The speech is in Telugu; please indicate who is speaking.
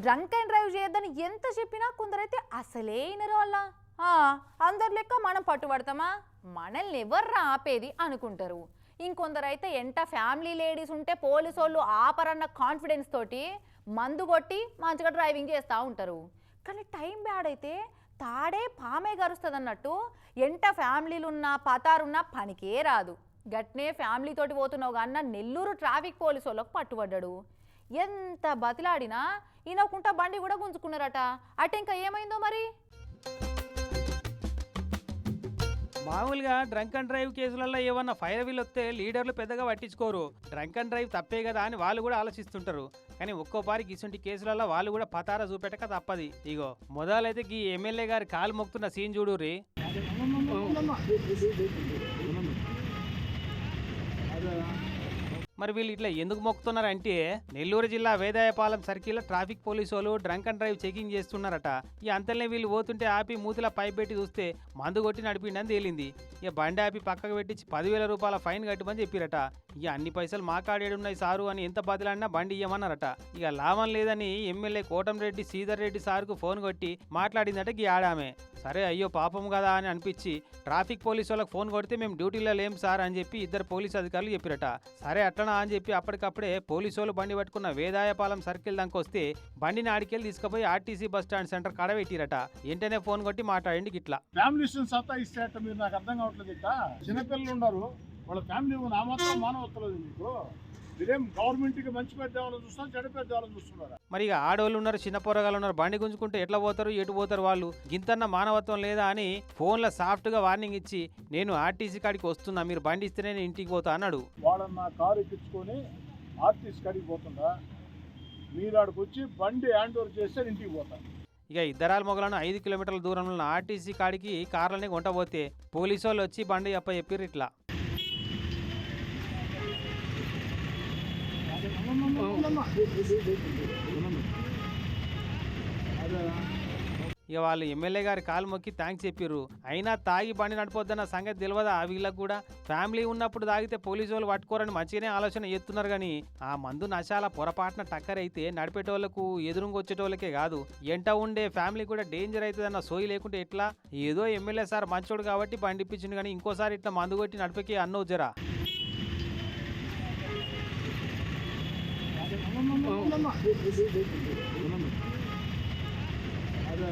Speaker 1: డ్రంక్ అండ్ డ్రైవ్ చేయొద్దని ఎంత చెప్పినా కొందరైతే అసలే వినరు వాళ్ళ. అందరి లెక్క మనం పట్టుబడతామా? మనల్ని ఎవర్రా ఆపేది అనుకుంటారు. ఇంకొందరైతే ఎంత ఫ్యామిలీ లేడీస్ ఉంటే పోలీసు వాళ్ళు ఆపరన్న కాన్ఫిడెన్స్ తోటి మందు కొట్టి మంచిగా డ్రైవింగ్ చేస్తూ ఉంటారు. కానీ టైం బ్యాడ్ అయితే తాడే పామే గరుస్తుంది అన్నట్టు ఎంత ఫ్యామిలీలు ఉన్నా పతారున్నా పనికే రాదు. గట్నే ఫ్యామిలీ తోటి పోతున్నావు అన్న నెల్లూరు ట్రాఫిక్ పోలీసు వాళ్ళకు పట్టుబడ్డాడు. ఎంత బతిలాడినా ఈయనకుంటా బండి కూడా గుంజుకున్నారట. అటు ఇంకా ఏమైందో మరి.
Speaker 2: మామూలుగా డ్రంక్ అండ్ డ్రైవ్ కేసులలో ఏమన్నా ఫైర్ వీల్ వస్తే లీడర్లు పెద్దగా పట్టించుకోరు. డ్రంక్ అండ్ డ్రైవ్ తప్పే కదా అని వాళ్ళు కూడా ఆలోచిస్తుంటారు. కానీ ఒక్కోపారికి ఇటువంటి కేసులలో వాళ్ళు కూడా పతారా చూపెట్టక తప్పది. ఇగో మొదలైతే ఈ ఎమ్మెల్యే గారి కాలు మొక్కుతున్న సీన్ చూడుర్రి. మరి వీళ్ళు ఇట్లా ఎందుకు మొక్కుతున్నారంటే నెల్లూరు జిల్లా వేదాయపాలెం సర్కిల్ ట్రాఫిక్ పోలీసు వాళ్ళు డ్రంక్ అండ్ డ్రైవ్ చెకింగ్ చేస్తున్నారట. ఈ అంతలనే వీళ్ళు పోతుంటే ఆపి మూతిలా పైప్ పెట్టి చూస్తే మందు కొట్టి నడిపిండని తేలింది. ఇక బండి ఆపి పక్కకు పెట్టి 10,000 రూపాయల ఫైన్ కట్టమని చెప్పిరట. ఇక అన్ని పైసలు మా కాడేడున్నాయి సారు అని ఎంత బదిలాడినా బండి ఇయ్యమన్నారట. ఇక లాభం లేదని ఎమ్మెల్యే కోటంరెడ్డి శ్రీధర్ రెడ్డి సార్కు ఫోన్ కొట్టి మాట్లాడిందట ఈ ఆడామే. సరే అయ్యో పాపం కదా అని అనిపించి ట్రాఫిక్ పోలీసు వాళ్ళకి ఫోన్ కొడితే మేము డ్యూటీలో లేం సార్ అని చెప్పి ఇద్దరు పోలీసు అధికారులు చెప్పిరట. సరే అట్లనా అని చెప్పి అప్పటికప్పుడే పోలీసు వాళ్ళు బండి పట్టుకున్న వేదాయపాలెం సర్కిల్ దాకా వస్తే బండిని ఆడికెళ్ళి తీసుకుపోయి ఆర్టీసీ బస్ స్టాండ్ సెంటర్ కాడ పెట్టిరట. వెంటనే ఫోన్ కొట్టి మాట్లాడండి ఇట్లా.
Speaker 3: ఫ్యామిలీస్ సత్తాయిస్తే మీరు నాకు అర్థం కావట్లేదు. ఇట్లా చిన్నపిల్లలు ఉన్నారు, వాళ్ళ ఫ్యామిలీ నా మాత్రం మానవత్తలేదు. మీకు మీరేం గవర్నమెంట్ కి మంచి పెద్దవాళ్ళని చూస్తున్నారు, చెడు పెద్దవాళ్ళని చూస్తున్నారా?
Speaker 2: మరి ఇక ఆడవాళ్ళు ఉన్నారు, చిన్న పోరగాళ్ళు ఉన్నారు, బండి గుంజుకుంటే ఎట్లా పోతారు, ఎటు పోతారు వాళ్ళు? గింతన్న మానవత్వం లేదా అని ఫోన్లో సాఫ్ట్ గా వార్నింగ్ ఇచ్చి నేను ఆర్టీసీ కాడికి వస్తున్నా, మీరు బండి ఇస్తేనే నేను ఇంటికి పోతా అన్నాడు.
Speaker 3: వాళ్ళన్న కారు ఎక్కించుకొని ఆర్టీసీ కాడికి పోతుందా, మీరు ఆడికి వచ్చి బండి హ్యాండ్ ఓవర్ చేస్తే ఇంటికి పోతాను.
Speaker 2: ఇక ఇద్దరాల మొగలను 5 కిలోమీటర్ల దూరంలో ఉన్న ఆర్టీసీ కాడికి కార్లని కొంటపోతే పోలీసు వాళ్ళు వచ్చి బండి చెప్పారు ఇట్లా. ఇక వాళ్ళు ఎమ్మెల్యే గారి కాలు మొక్కి థ్యాంక్స్ చెప్పారు. అయినా తాగి బండి నడిపోద్దన్న సంగతి తెలియదా వీళ్ళకు కూడా? ఫ్యామిలీ ఉన్నప్పుడు తాగితే పోలీసు వాళ్ళు పట్టుకోరని మంచిగానే ఆలోచన చేస్తున్నారు. కానీ ఆ మందు నశాల పొరపాటున టక్కర్ అయితే నడిపేటోళ్లకు ఎదురుగా వచ్చేటోళ్ళకే కాదు, ఎంట ఉండే ఫ్యామిలీ కూడా డేంజర్ అవుతుందన్న సోయి లేకుంటే ఎట్లా? ఏదో ఎమ్మెల్యే సార్ మంచోడు కాబట్టి బండి ఇప్పించింది, కానీ ఇంకోసారి ఇట్లా మందు కొట్టి నడిపేకి అన్నో జరా.
Speaker 3: అదే